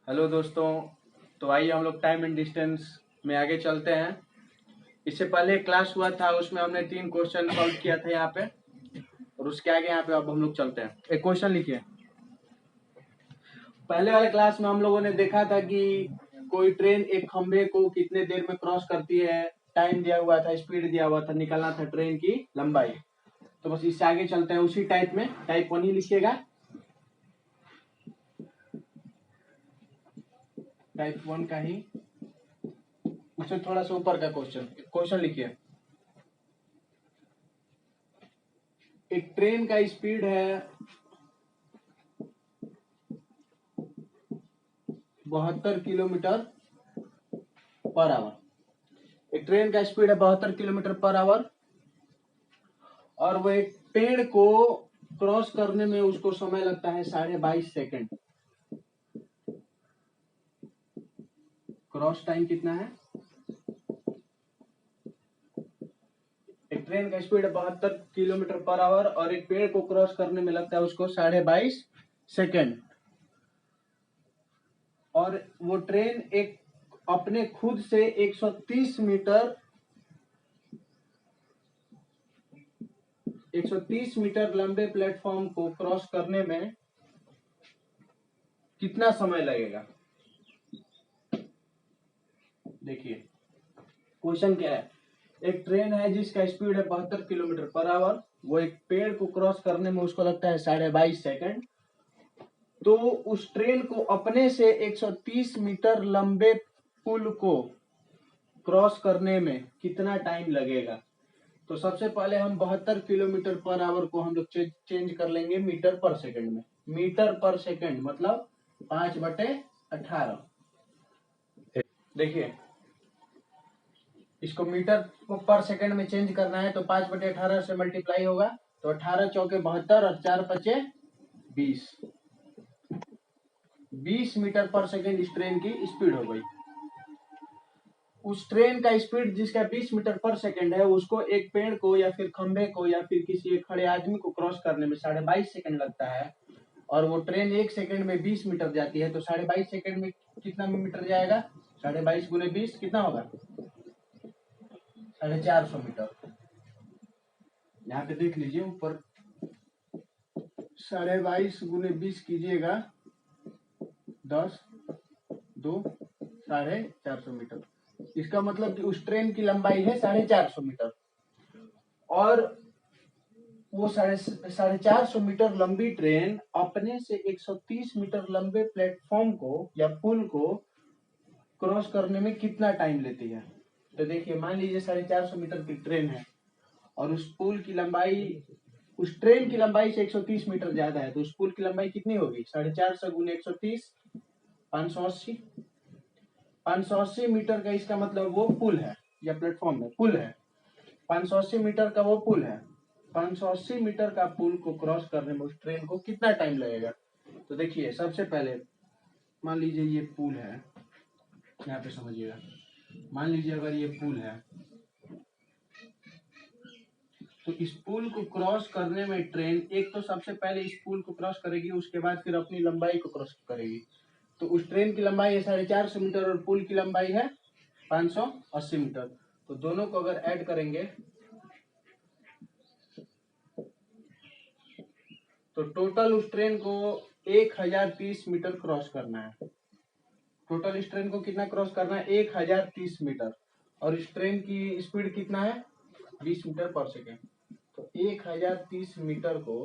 Hello दोस्तों। तो आइए हम लोग टाइम एंड डिस्टेंस में आगे चलते हैं। इससे पहले एक क्लास हुआ था, उसमें हमने 3 क्वेश्चन सॉल्व किया था यहाँ पे, और उसके आगे यहाँ पे अब हम लोग चलते हैं। एक क्वेश्चन लिखिए। पहले वाले क्लास में हम लोगों ने देखा था कि कोई ट्रेन एक खंभे को कितने देर में क्रॉस करती है, टाइम दिया हुआ था, स्पीड दिया हुआ था, निकालना था ट्रेन की लंबाई। तो बस इससे आगे चलते हैं उसी टाइप में, टाइप 1 ही लिखिएगा। टाइप 1 का ही, उससे थोड़ा सा ऊपर का क्वेश्चन लिखिए। एक ट्रेन का स्पीड है 72 किलोमीटर पर आवर। एक ट्रेन का स्पीड है 72 किलोमीटर पर आवर, और वो एक पेड़ को क्रॉस करने में उसको समय लगता है 22.5 सेकेंड। क्रॉस टाइम कितना है? एक ट्रेन का स्पीड है 72 किलोमीटर पर आवर और एक पेड़ को क्रॉस करने में लगता है उसको 22.5 सेकेंड। और वो ट्रेन एक अपने खुद से 130 मीटर लंबे प्लेटफॉर्म को क्रॉस करने में कितना समय लगेगा? देखिए क्वेश्चन क्या है। एक ट्रेन है जिसका स्पीड है 72 किलोमीटर पर आवर, वो एक पेड़ को क्रॉस करने में उसको लगता है 22.5 सेकेंड। तो उस ट्रेन को अपने से 130 मीटर लंबे पुल को क्रॉस करने में कितना टाइम लगेगा? तो सबसे पहले हम 72 किलोमीटर पर आवर को हम लोग चेंज कर लेंगे मीटर पर सेकंड में। मीटर पर सेकंड मतलब 5/18। देखिए इसको मीटर पर सेकंड में चेंज करना है तो 5/18 से मल्टीप्लाई होगा, तो 18 चौके 72 और 4 पचे 20। 20 मीटर पर सेकंड इस ट्रेन की स्पीड हो गई। उस ट्रेन का स्पीड जिसका 20 मीटर पर सेकंड है, उसको एक पेड़ को या फिर खंबे को या फिर किसी एक खड़े आदमी को क्रॉस करने में 22.5 सेकंड लगता है, और वो ट्रेन 1 सेकंड में 20 मीटर जाती है, तो 22.5 सेकंड में कितना मीटर जाएगा? 22.5 गुने 20 कितना होगा? 450 मीटर। यहाँ पे देख लीजिए ऊपर 22.5 गुने 20 कीजिएगा 10 2 450 मीटर। इसका मतलब कि उस ट्रेन की लंबाई है 450 मीटर, और वो 450 मीटर लंबी ट्रेन अपने से 130 मीटर लंबे प्लेटफॉर्म को या पुल को क्रॉस करने में कितना टाइम लेती है? तो देखिए मान लीजिए 450 मीटर की ट्रेन है और उस पुल की लंबाई, उस ट्रेन की लंबाई से 130 मीटर ज्यादा है, तो उस पुल की लंबाई कितनी होगी? 450 गुने 130 580। 580 मीटर का इसका मतलब वो पुल है या प्लेटफॉर्म है, पुल है। 580 मीटर का वो पुल है। 580 मीटर का पुल को क्रॉस करने में उस ट्रेन को कितना टाइम लगेगा? तो देखिए सबसे पहले मान लीजिए ये पुल है, यहाँ पे समझिएगा। मान लीजिए अगर ये पुल है तो इस पुल को क्रॉस करने में ट्रेन एक तो सबसे पहले इस पुल को क्रॉस करेगी, उसके बाद फिर अपनी लंबाई को क्रॉस करेगी। तो उस ट्रेन की लंबाई है 450 मीटर और पुल की लंबाई है 580 मीटर। तो दोनों को अगर ऐड करेंगे तो टोटल उस ट्रेन को 1030 मीटर क्रॉस करना है। टोटल इस ट्रेन को कितना क्रॉस करना है? 1030 मीटर। और इस ट्रेन की स्पीड कितना है? 20 मीटर पर सेकेंड। तो 1030 मीटर को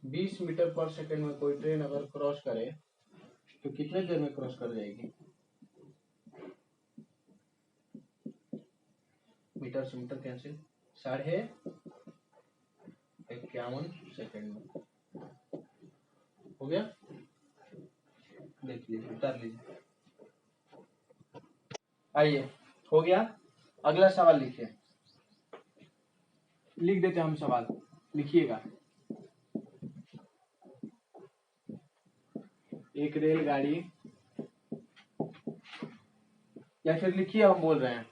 20 मीटर पर सेकेंड में कोई ट्रेन अगर क्रॉस करे तो कितने देर में क्रॉस कर जाएगी? मीटर से मीटर कैंसिल, 51 सेकेंड में हो गया। देख लीजिए, उतार लीजिए। आइए हो गया। अगला सवाल लिखिए। लिख देते हैं हम सवाल, लिखिएगा। एक रेलगाड़ी, या फिर लिखिए हम बोल रहे हैं,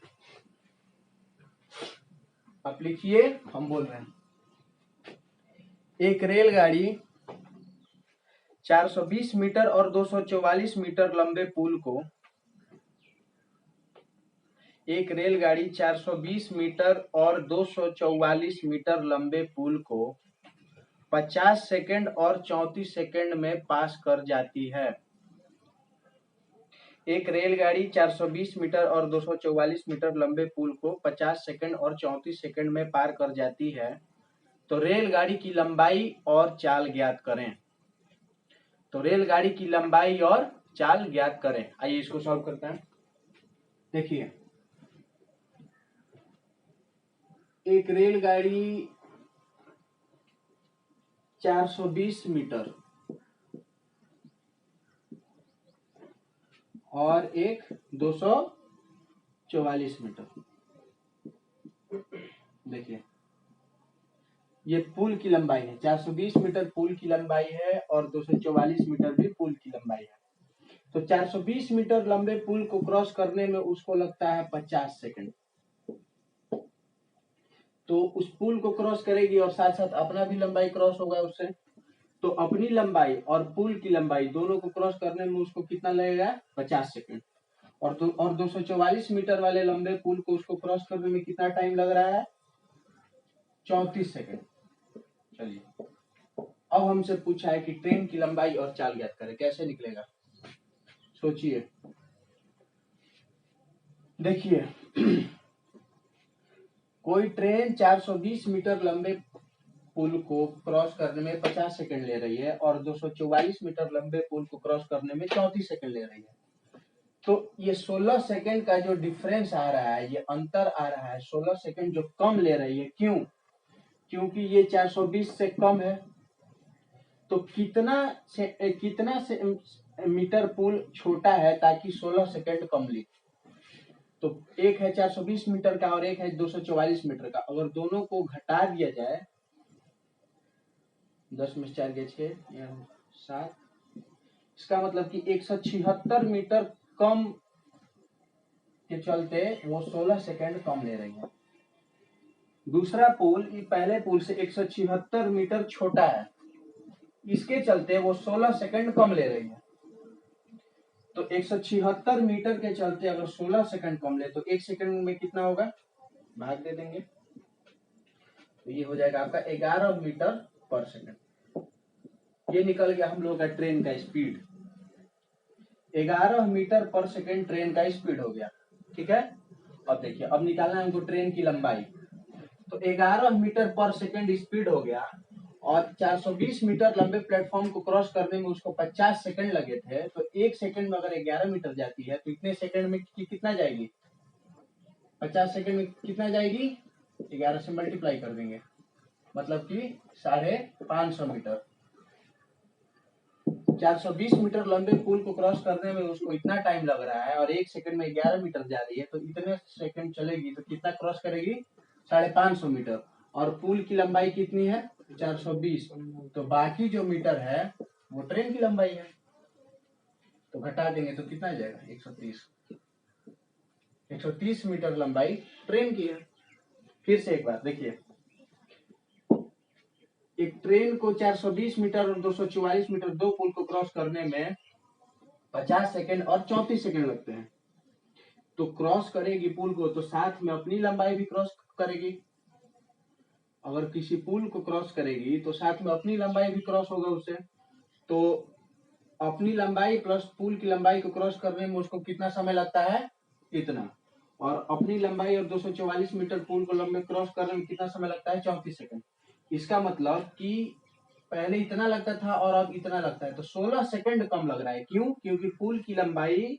आप लिखिए हम बोल रहे हैं। एक रेलगाड़ी 420 मीटर और 244 मीटर लंबे पुल को एक रेलगाड़ी 420 मीटर और 244 मीटर लंबे पुल को 50 सेकंड और 34 सेकंड में पास कर जाती है। एक रेलगाड़ी 420 मीटर और 244 मीटर लंबे पुल को 50 सेकंड और 34 सेकंड में पार कर जाती है, तो रेलगाड़ी की लंबाई और चाल ज्ञात करें। तो रेलगाड़ी की लंबाई और चाल ज्ञात करें। आइए इसको सॉल्व करते हैं। देखिए, एक रेलगाड़ी 420 मीटर और एक 244 मीटर। देखिए, ये पुल की लंबाई है, 420 मीटर पुल की लंबाई है और 244 मीटर भी पुल की लंबाई है। तो 420 मीटर लंबे पुल को क्रॉस करने में उसको लगता है 50 सेकंड। तो उस पुल को क्रॉस करेगी और साथ साथ अपना भी लंबाई क्रॉस होगा उससे। तो अपनी लंबाई और पुल की लंबाई दोनों को क्रॉस करने में उसको कितना लगेगा? 50 सेकंड। और 244 मीटर वाले लंबे पुल को उसको क्रॉस करने में कितना टाइम लग रहा है? 34 सेकंड। चलिए, अब हमसे पूछा है कि ट्रेन की लंबाई और चाल ज्ञात करें। कैसे निकलेगा? सोचिए। देखिए, कोई ट्रेन 420 मीटर लंबे पुल को क्रॉस करने में 50 सेकंड ले रही है और 244 मीटर लंबे पुल को क्रॉस करने में 34 सेकंड ले रही है। तो ये 16 सेकंड का जो डिफरेंस आ रहा है, ये अंतर आ रहा है, 16 सेकंड जो कम ले रही है। क्यों? क्योंकि ये 420 से कम है। तो कितना मीटर पुल छोटा है ताकि 16 सेकंड कम ले। तो एक है 420 मीटर का और एक है 244 मीटर का। अगर दोनों को घटा दिया जाए, 10 में 4 गए 6 7, इसका मतलब कि 176 मीटर कम के चलते वो 16 सेकंड कम ले रही है। दूसरा पुल पहले पुल से 176 मीटर छोटा है, इसके चलते वो 16 सेकंड कम ले रही है। तो 176 मीटर के चलते अगर 16 सेकंड कम ले तो 1 सेकंड में कितना होगा? भाग दे देंगे, तो ये हो जाएगा आपका 11 मीटर पर सेकंड। ये निकल गया हम लोग का ट्रेन का स्पीड। 11 मीटर पर सेकंड ट्रेन का स्पीड हो गया। ठीक है। अब देखिए, अब निकालना है हमको ट्रेन की लंबाई। तो 11 मीटर पर सेकंड स्पीड हो गया और 420 मीटर लंबे प्लेटफॉर्म को क्रॉस करने में उसको 50 सेकंड लगे थे। तो 1 सेकंड में अगर 11 मीटर जाती है तो इतने सेकंड में कितना जाएगी? 50 सेकंड में कितना जाएगी? 11 से मल्टीप्लाई कर देंगे, मतलब कि 550 मीटर। 420 मीटर लंबे पुल को क्रॉस करने में उसको इतना टाइम लग रहा है और 1 सेकंड में 11 मीटर जा रही है। तो इतने सेकंड चलेगी तो कितना क्रॉस करेगी? 550 मीटर। और पुल की लंबाई कितनी है? 420। तो बाकी जो मीटर है वो ट्रेन की लंबाई है। तो घटा देंगे तो कितना जाएगा? 130। 130 मीटर लंबाई ट्रेन की है। फिर से एक बार देखिए, एक ट्रेन को 420 मीटर और 244 मीटर दो पुल को क्रॉस करने में 50 सेकंड और 34 सेकंड लगते हैं। तो क्रॉस करेगी पुल को तो साथ में अपनी लंबाई भी क्रॉस करेगी। अगर किसी पुल को क्रॉस करेगी तो साथ में अपनी लंबाई भी क्रॉस होगा उससे। तो अपनी लंबाई प्लस पुल की लंबाई को क्रॉस करने में उसको कितना समय लगता है? इतना। और अपनी लंबाई और 244 मीटर पुल को लंबे क्रॉस करने में कितना समय लगता है? 34 सेकंड। इसका मतलब कि पहले इतना लगता था और अब इतना लगता है, तो 16 सेकंड कम लग रहा है। क्यों? क्योंकि पुल की लंबाई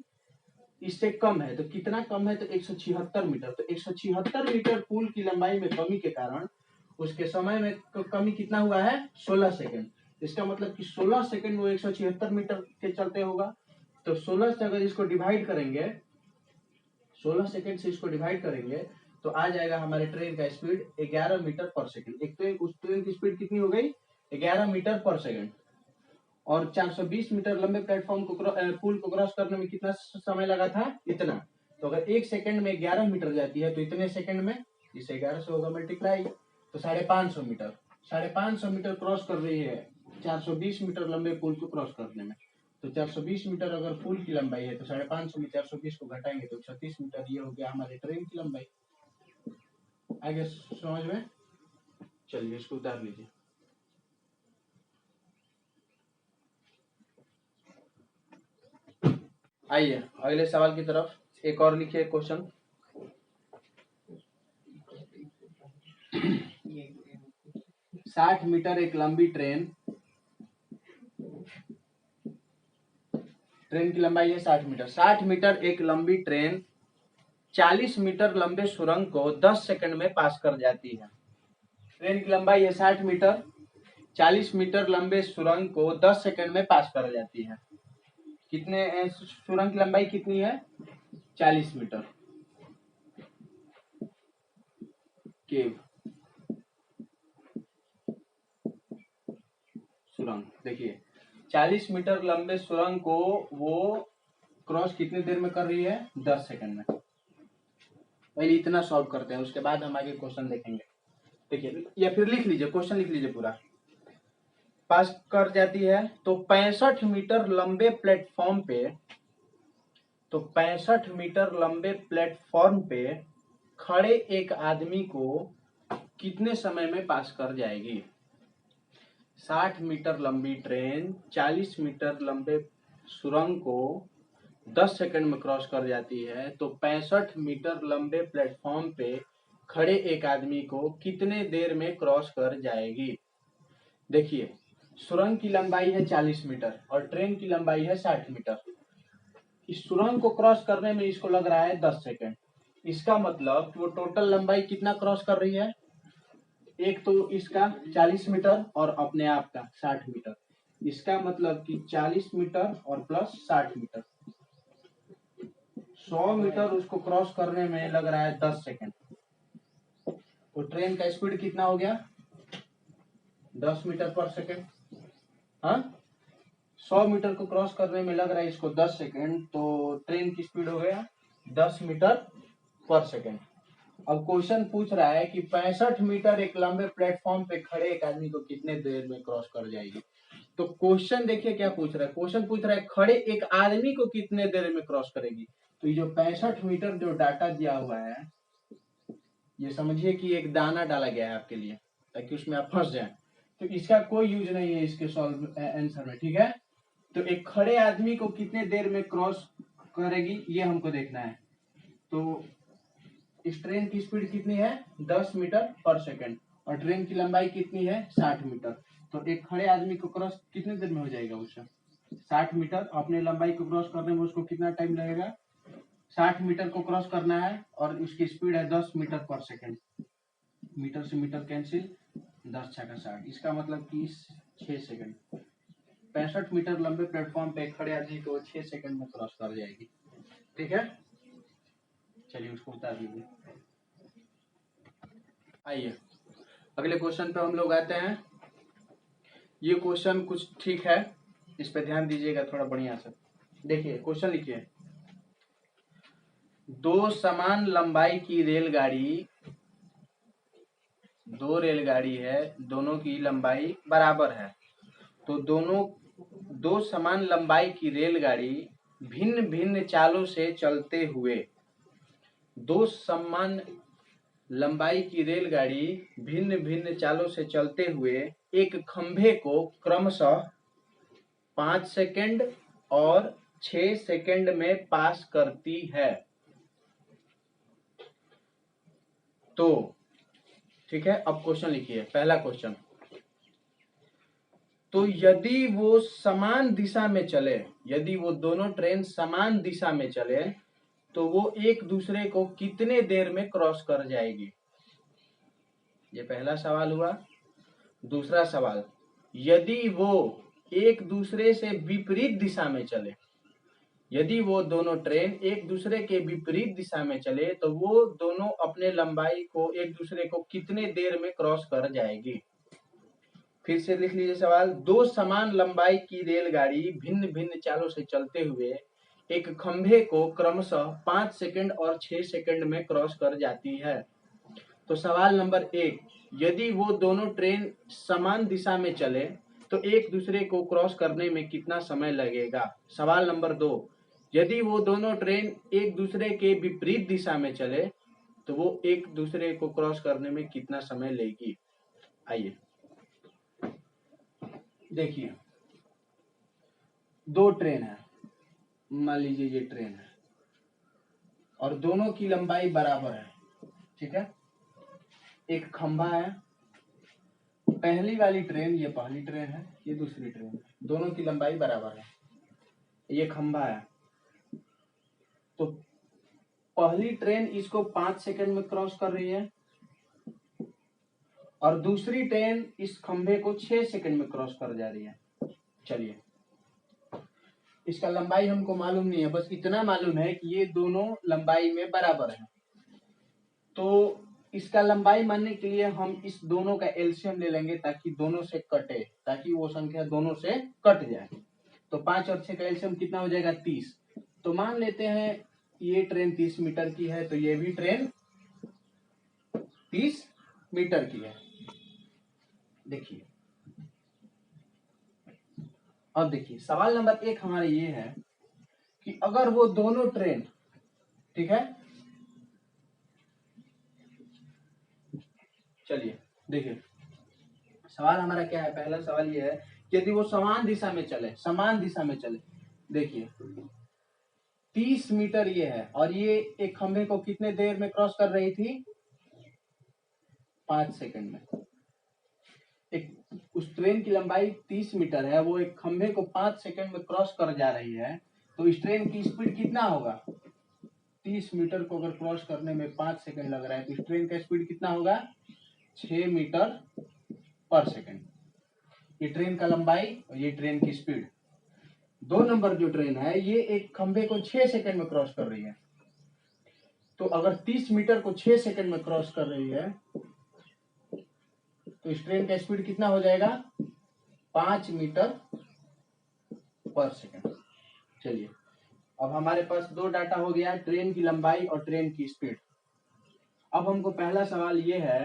इससे कम है। तो कितना कम है? तो 176 मीटर। तो 176 मीटर पुल की लंबाई में कमी के कारण उसके समय में कमी कितना हुआ है? 16 सेकंड। इसका मतलब कि 16 सेकंड वो 176 मीटर के चलते होगा। तो 16 से अगर इसको डिवाइड करेंगे, 16 सेकंड से इसको डिवाइड करेंगे तो आ जाएगा हमारे ट्रेन का स्पीड 11 मीटर पर सेकंड। एक तो उस ट्रेन की स्पीड कितनी हो गई? 11 मीटर पर सेकंड। और 420 मीटर लंबे प्लेटफॉर्म को पुल को क्रॉस करने में कितना समय लगा था? इतना। तो अगर 1 सेकंड में 11 मीटर जाती है तो इतने सेकंड में इसे 11 से होगा मल्टीप्लाई, तो 550 मीटर। 550 मीटर क्रॉस कर रही है 420 मीटर लंबे पुल को क्रॉस करने में। तो 420 मीटर अगर पुल की लंबाई है तो 550 में 420 को घटाएंगे तो 36 मीटर, ये हो गया हमारे ट्रेन की लंबाई। आगे समझ में? चलिए इसको उतार लीजिए। आइए अगले सवाल की तरफ। एक और लिखिए क्वेश्चन। साठ मीटर एक लंबी ट्रेन की लंबाई है 60 मीटर। 60 मीटर एक लंबी ट्रेन 40 मीटर लंबे सुरंग को 10 सेकंड में पास कर जाती है। ट्रेन की लंबाई है 60 मीटर, 40 मीटर लंबे सुरंग को 10 सेकंड में पास कर जाती है। कितने सुरंग की लंबाई कितनी है? 40 मीटर। केव सुरंग, देखिए 40 मीटर लंबे सुरंग को वो क्रॉस कितनी देर में कर रही है? 10 सेकंड में। पहले इतना सॉल्व करते हैं, उसके बाद हम आगे क्वेश्चन देखेंगे। देखिए, या फिर लिख लीजिए, क्वेश्चन लिख लीजिए पूरा। पास कर जाती है तो 65 मीटर लंबे प्लेटफॉर्म पे, तो 65 मीटर लंबे प्लेटफॉर्म पे खड़े एक आदमी को कितने समय में पास कर जाएगी? 60 मीटर लंबी ट्रेन 40 मीटर लंबे सुरंग को 10 सेकंड में क्रॉस कर जाती है, तो 65 मीटर लंबे प्लेटफॉर्म पे खड़े एक आदमी को कितने देर में क्रॉस कर जाएगी? देखिए, सुरंग की लंबाई है 40 मीटर और ट्रेन की लंबाई है 60 मीटर। इस सुरंग को क्रॉस करने में इसको लग रहा है 10 सेकंड। इसका मतलब वो टोटल लंबाई कितना क्रॉस कर रही है? एक तो इसका 40 मीटर और अपने आप का 60 मीटर। इसका मतलब कि 40 मीटर और प्लस 60 मीटर, 100 मीटर उसको क्रॉस करने में लग रहा है 10 सेकंड। तो ट्रेन का स्पीड कितना हो गया? 10 मीटर पर सेकंड। हाँ, 100 मीटर को क्रॉस करने में लग रहा है इसको 10 सेकंड, तो ट्रेन की स्पीड हो गया 10 मीटर पर सेकंड। अब क्वेश्चन पूछ रहा है कि 65 मीटर एक लंबे प्लेटफॉर्म पे खड़े एक आदमी को कितने देर में क्रॉस कर जाएगी। तो क्वेश्चन देखिए क्या पूछ रहा है। क्वेश्चन पूछ रहा है खड़े एक आदमी को कितने देर में क्रॉस करेगी। तो ये जो 65 मीटर जो डाटा दिया हुआ है, ये समझिए कि एक दाना डाला गया है आपके लिए ताकि उसमें आप फंस जाए। तो इसका कोई यूज नहीं है इसके सॉल्व आंसर में, ठीक है। तो एक खड़े आदमी को कितने देर में क्रॉस करेगी ये हमको देखना है। तो इस ट्रेन की स्पीड कितनी है? 10 मीटर पर सेकंड और ट्रेन की लंबाई कितनी है? 60 मीटर। तो एक खड़े आदमी को क्रॉस कितने देर में हो जाएगा उससे? 60 मीटर। अपने लंबाई को क्रॉस करने में उसको कितना टाइम लगेगा? 60 मीटर को क्रॉस करना है और उसकी स्पीड है 10 मीटर पर सेकंड। मीटर से मीटर कैंसिल, 10 छक्का 60। इसका मतलब कि 6 सेकंड। 65 मीटर लंबे प्लेटफॉर्म पे खड़े आदमी को 6 सेकंड में क्रॉस कर जाएगी, ठीक है। चलिए उसको उतार लीजिए। आइए अगले क्वेश्चन पे हम लोग आते हैं। ये क्वेश्चन कुछ ठीक है, इस पे ध्यान दीजिएगा थोड़ा बढ़िया से। देखिए क्वेश्चन लिखिए। दो समान लंबाई की रेलगाड़ी, दो रेलगाड़ी है, दोनों की लंबाई बराबर है। तो दो समान लंबाई की रेलगाड़ी भिन्न भिन्न चालों से चलते हुए, दो समान लंबाई की रेलगाड़ी भिन्न भिन्न चालों से चलते हुए एक खंभे को क्रमशः 5 सेकंड और 6 सेकंड में पास करती है। तो ठीक है, अब क्वेश्चन लिखिए। पहला क्वेश्चन, तो यदि वो समान दिशा में चले, यदि वो दोनों ट्रेन समान दिशा में चले तो वो एक दूसरे को कितने देर में क्रॉस कर जाएगी? ये पहला सवाल हुआ। दूसरा सवाल, यदि वो एक दूसरे से विपरीत दिशा में चले, यदि वो दोनों ट्रेन एक दूसरे के विपरीत दिशा में चले तो वो दोनों अपने लंबाई को एक दूसरे को कितने देर में क्रॉस कर जाएगी? फिर से लिख लीजिए सवाल। दो समान लंबाई की रेलगाड़ी भिन्न भिन्न चालों से चलते हुए एक खंभे को क्रमशः 5 सेकंड और 6 सेकंड में क्रॉस कर जाती है। तो सवाल नंबर 1, यदि वो दोनों ट्रेन समान दिशा में चले तो एक दूसरे को क्रॉस करने में कितना समय लगेगा। सवाल नंबर 2, यदि वो दोनों ट्रेन एक दूसरे के विपरीत दिशा में चले तो वो एक दूसरे को क्रॉस करने में कितना समय लेगी। आइए देखिए, दो ट्रेन है, मान लीजिए ये ट्रेन है और दोनों की लंबाई बराबर है, ठीक है। एक खंभा है, पहली वाली ट्रेन, ये पहली ट्रेन है, ये दूसरी ट्रेन है, दोनों की लंबाई बराबर है। ये खंभा है, तो पहली ट्रेन इसको 5 सेकंड में क्रॉस कर रही है और दूसरी ट्रेन इस खंभे को 6 सेकंड में क्रॉस कर जा रही है। चलिए, इसका लंबाई हमको मालूम नहीं है, बस इतना मालूम है कि ये दोनों लंबाई में बराबर है। तो इसका लंबाई मानने के लिए हम इस दोनों का एलसीएम ले लेंगे ताकि दोनों से कटे, ताकि वो संख्या दोनों से कट जाए। तो 5 और 6 का एलसीएम कितना हो जाएगा, 30। तो मान लेते हैं ये ट्रेन 30 मीटर की है, तो ये भी ट्रेन 30 मीटर की है। देखिए, अब देखिए सवाल नंबर 1 हमारा ये है कि अगर वो दोनों ट्रेन, ठीक है, चलिए देखिए सवाल हमारा क्या है। पहला सवाल ये है कि यदि वो समान दिशा में चले, समान दिशा में चले, देखिए 30 मीटर ये है और ये एक खंभे को कितने देर में क्रॉस कर रही थी, 5 सेकंड में। एक उस ट्रेन की लंबाई 30 मीटर है, वो एक खंभे को 5 सेकंड में क्रॉस कर जा रही है, तो इस ट्रेन की स्पीड कितना होगा। 30 मीटर को अगर क्रॉस करने में 5 सेकंड लग रहा है तो इस ट्रेन का स्पीड कितना होगा, 6 मीटर पर सेकंड। ये ट्रेन का लंबाई और ये ट्रेन की स्पीड। 2 नंबर जो ट्रेन है ये एक खंभे को 6 सेकंड में क्रॉस कर रही है, तो अगर 30 मीटर को 6 सेकंड में क्रॉस कर रही है तो इस ट्रेन का स्पीड कितना हो जाएगा, 5 मीटर पर सेकंड। चलिए, अब हमारे पास 2 डाटा हो गया, ट्रेन की लंबाई और ट्रेन की स्पीड। अब हमको पहला सवाल ये है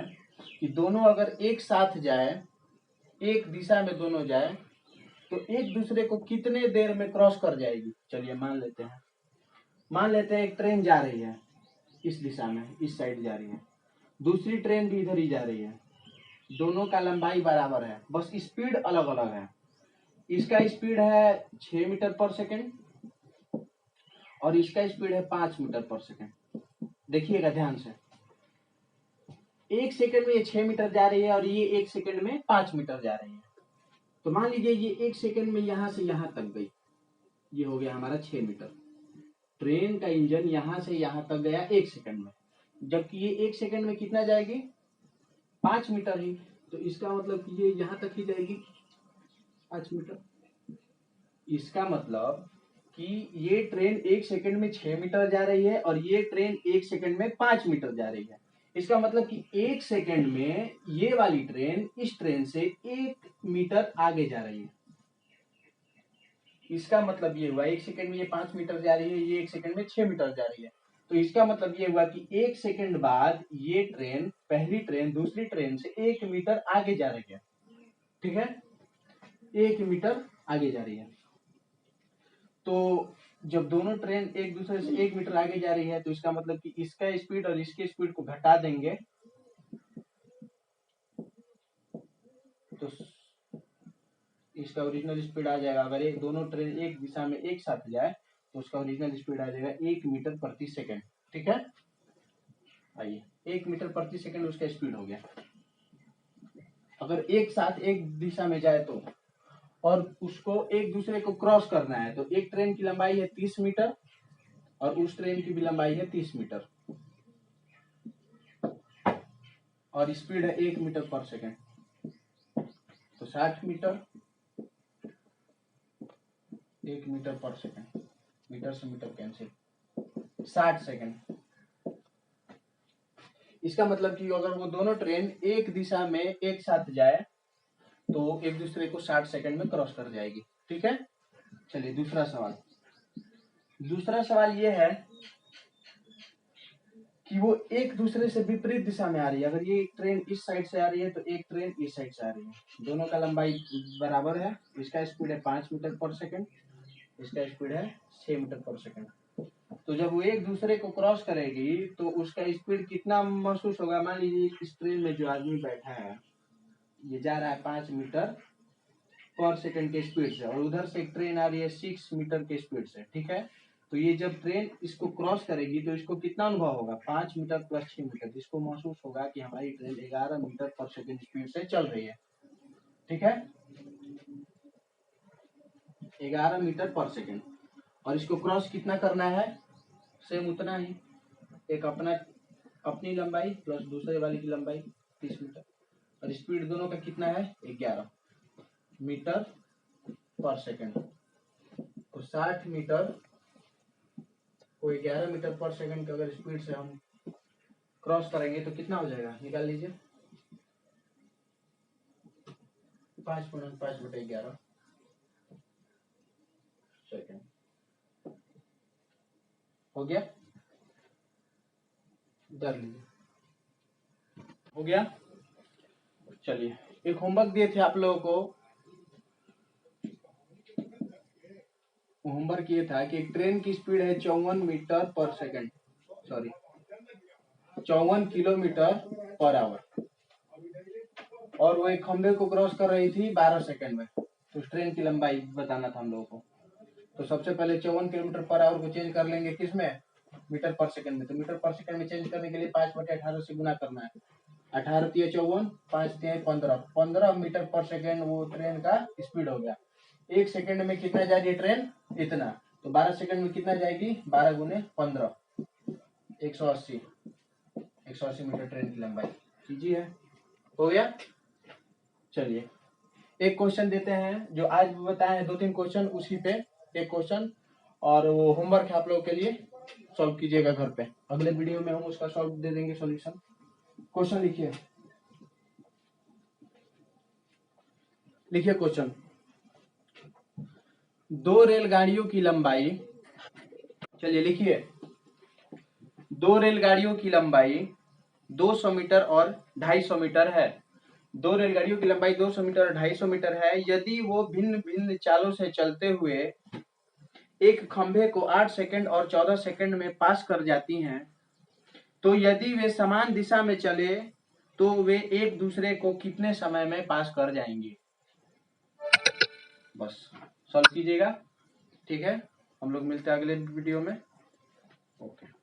कि दोनों अगर एक साथ जाए, एक दिशा में दोनों जाए, तो एक दूसरे को कितने देर में क्रॉस कर जाएगी। चलिए मान लेते हैं एक ट्रेन जा रही है इस दिशा में, इस साइड जा रही है, दूसरी ट्रेन भी इधर ही जा रही है, दोनों का लंबाई बराबर है, बस स्पीड अलग अलग है। इसका स्पीड है 6 मीटर पर सेकंड और इसका स्पीड है 5 मीटर पर सेकंड। देखिएगा ध्यान से, 1 सेकंड में ये 6 मीटर जा रही है और ये 1 सेकंड में 5 मीटर जा रही है। तो मान लीजिए ये 1 सेकंड में यहां से यहां तक गई, ये हो गया हमारा 6 मीटर। ट्रेन का इंजन यहां से यहां तक गया 1 सेकंड में, जबकि ये 1 सेकंड में कितना जाएगी, 5 मीटर ही। तो इसका मतलब कि ये यहां तक ही जाएगी 5 मीटर। इसका मतलब कि ये ट्रेन 1 सेकंड में 6 मीटर जा रही है और ये ट्रेन 1 सेकंड में 5 मीटर जा रही है। इसका मतलब कि 1 सेकंड में ये वाली ट्रेन इस ट्रेन से 1 मीटर आगे जा रही है। इसका मतलब ये हुआ 1 सेकंड में ये 5 मीटर जा रही है, ये 1 सेकंड में 6 मीटर जा रही है। तो इसका मतलब ये हुआ कि 1 सेकंड बाद ये ट्रेन, पहली ट्रेन दूसरी ट्रेन से 1 मीटर आगे जा रही है, ठीक है, 1 मीटर आगे जा रही है। तो जब दोनों ट्रेन एक दूसरे से 1 मीटर आगे जा रही है तो इसका मतलब कि इसका स्पीड और इसके स्पीड को घटा देंगे तो इसका ओरिजिनल स्पीड आ जाएगा। अगर एक दोनों ट्रेन एक दिशा में एक साथ जाए तो उसका ओरिजिनल स्पीड आ जाएगा 1 मीटर प्रति सेकंड, ठीक है। आइए, 1 मीटर प्रति सेकंड उसका स्पीड हो गया। अगर एक साथ एक दिशा में जाए तो, और उसको एक दूसरे को क्रॉस करना है, तो एक ट्रेन की लंबाई है 30 मीटर और उस ट्रेन की भी लंबाई है 30 मीटर और स्पीड है 1 मीटर पर सेकंड, तो 60 मीटर, 1 मीटर पर सेकंड, मीटर से मीटर कैंसिल, 60 सेकंड। इसका मतलब कि अगर वो दोनों ट्रेन एक दिशा में एक साथ जाए तो एक दूसरे को 60 सेकंड में क्रॉस कर जाएगी, ठीक है। चलिए दूसरा सवाल ये है कि वो एक दूसरे से विपरीत दिशा में आ रही है। अगर ये ट्रेन इस साइड से आ रही है तो एक ट्रेन इस साइड से आ रही है। दोनों का लंबाई बराबर है। इसका स्पीड है 5 मीटर पर सेकंड, इसका स्पीड है 6 मीटर पर सेकंड। तो जब वो एक दूसरे को क्रॉस करेगी तो उसका स्पीड कितना महसूस होगा? मान लीजिए इस ट्रेन में जो आदमी बैठा है ये जा रहा है 5 मीटर पर सेकंड के स्पीड से, और उधर से एक ट्रेन आ रही है 6 मीटर के स्पीड से, ठीक है। तो ये जब ट्रेन इसको क्रॉस करेगी तो इसको कितना अनुभव होगा? 5 मीटर प्लस 6 मीटर। इसको महसूस होगा कि हमारी ट्रेन 11 मीटर पर सेकंड स्पीड से चल रही है, ठीक है, 11 मीटर पर सेकंड। और इसको क्रॉस कितना करना है? सेम उतना ही, एक अपनी लंबाई प्लस दूसरे वाले की लंबाई 30 मीटर, और स्पीड दोनों का कितना है? 11 मीटर पर सेकंड। तो 60 मीटर को 11 मीटर पर सेकंड की अगर स्पीड से हम क्रॉस करेंगे तो कितना हो जाएगा? निकाल लीजिए। 5.5/11 सेकंड हो गया। कर लीजिए, हो गया। चलिए, एक होमवर्क दिए थे आप लोगों को। होमवर्क ये था कि एक ट्रेन की स्पीड है 54 मीटर पर second, sorry 54 kilometre per hour, और वो एक खंबे को क्रॉस कर रही थी 12 सेकंड में। तो उस ट्रेन की लंबाई बताना था हम लोगों को। तो सबसे पहले 54 किलोमीटर पर आवर को चेंज कर लेंगे किस में? मीटर पर सेकंड में। तो मीटर पर सेकंड में चेंज करने के लिए 5/18 से गुना करना है। 18 तिया 54, 5 तिया 15, 15 मीटर पर सेकंड वो ट्रेन का स्पीड हो गया। एक सेकंड में कितना जा रही है ट्रेन? इतना। तो 12 सेकंड में कितना जाएगी? 12 गुने 15, 180 मीटर ट्रेन की लंबाई कीजिए। हो गया। चलिए, एक क्वेश्चन देते हैं जो आज बताए हैं, 2-3 क्वेश्चन उसी पे एक क्वेश्चन, और वो होमवर्क है आप लोगों के लिए, सॉल्व कीजिएगा घर पे। अगले वीडियो में हम उसका सॉल्व दे देंगे सॉल्यूशन। क्वेश्चन लिखिए, लिखिए क्वेश्चन। दो रेलगाड़ियों की लंबाई, चलिए लिखिए, दो रेलगाड़ियों की लंबाई 200 मीटर और 250 मीटर है। दो रेलगाड़ियों की लंबाई 200 मीटर और 250 मीटर है। यदि वो भिन्न भिन्न चालों से चलते हुए एक खंभे को 8 सेकंड और 14 सेकंड में पास कर जाती हैं, तो यदि वे समान दिशा में चले तो वे एक दूसरे को कितने समय में पास कर जाएंगे? बस सॉल्व कीजिएगा, ठीक है। हम लोग मिलते हैं अगले वीडियो में। ओके।